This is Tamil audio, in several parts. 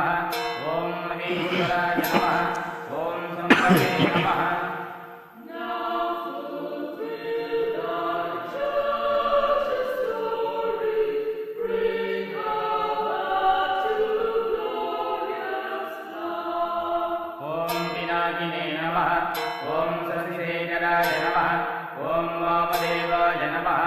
ஓம் மகேஸ்வராய நமः. ஓம் சம்பவே நமः. ஓம் பினாகினே நமः. ஓம் சசிசேகராய நமः. ஓம் வாமதேவாய நமः.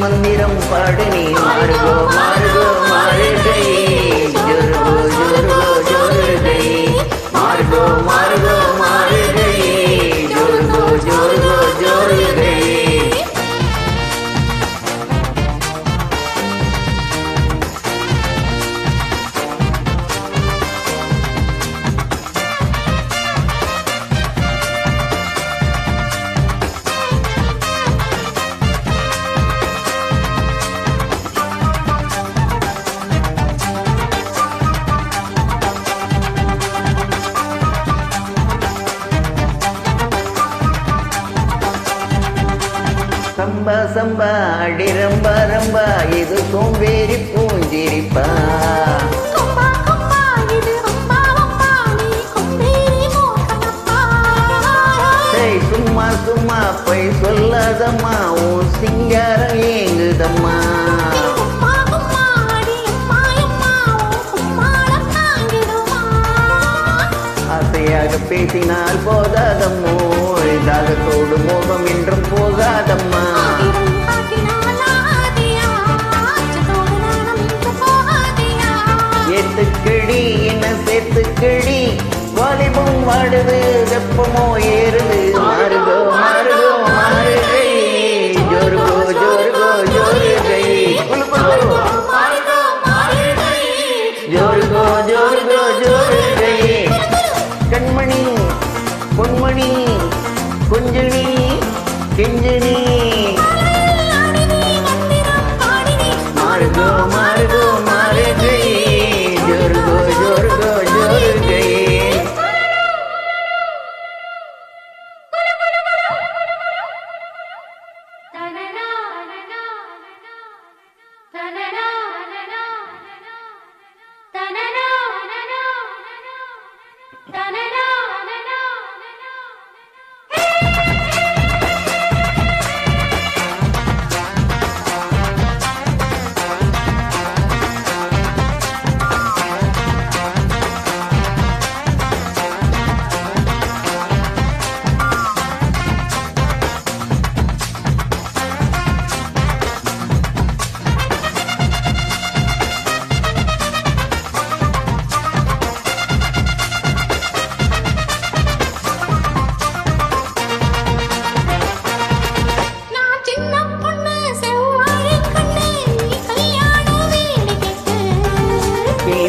மந்திரம் பாடுனி மாறுகோ மாறுகோ மாறுகை ஜோருகோ ஜோருகோ ஜோருகை மாறுகோ மாறுகோ மாறுகை ஜோருகோ ஜோருகோ ஜோருகை சம்பா சம்பா அடி ரம்பா ரம்பா இது சோம்பேறி பூஞ்சிரிப்பா சும்மா சும்மா போய் சொல்லாதம்மா உன் சிங்காரம் ஏங்குதம்மா ஆசையாக பேசினால் போதாதம்மோ தாகத்தோடு மோகம் என்றும் போகாதம்மா ஏத்துக்கிடி என்ன சேர்த்துக்கிடி வாலிபம் வாடுது வெப்பமோ ஏறுது மாறுகோ மாறுகோ மாறுகை ஜோருகோ ஜோருகோ ஜோருகை ஜோருகோ ஜோருகோ ஜோருகை கண்மணி பொன்மணி குஞ்சணி கிஞ்சணி மாறுகோ மாறுகோ மாறுகை ஜோருகோ ஜோருகோ ஜோருகை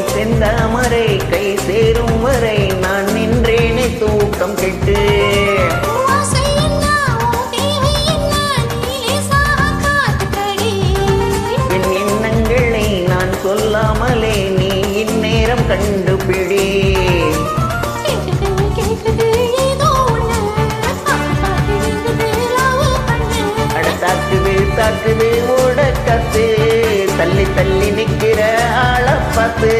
செந்தாமரை கை சேரும் வரை நான் நின்றேனே தூக்கம் கெட்டு என் எண்ணங்களை நான் சொல்லாமலே நீ இந்நேரம் கண்டுபிடி அடத்தாக்குது தாக்குது ஓட கத்து தள்ளி தள்ளி நிக்கிற ஆள பார்த்து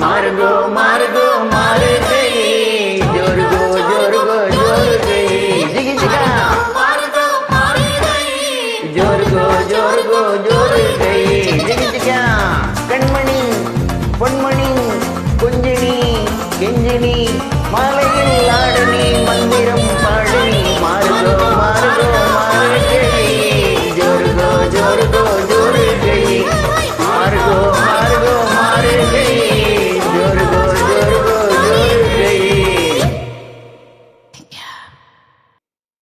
மாறுகோ மாறுகோ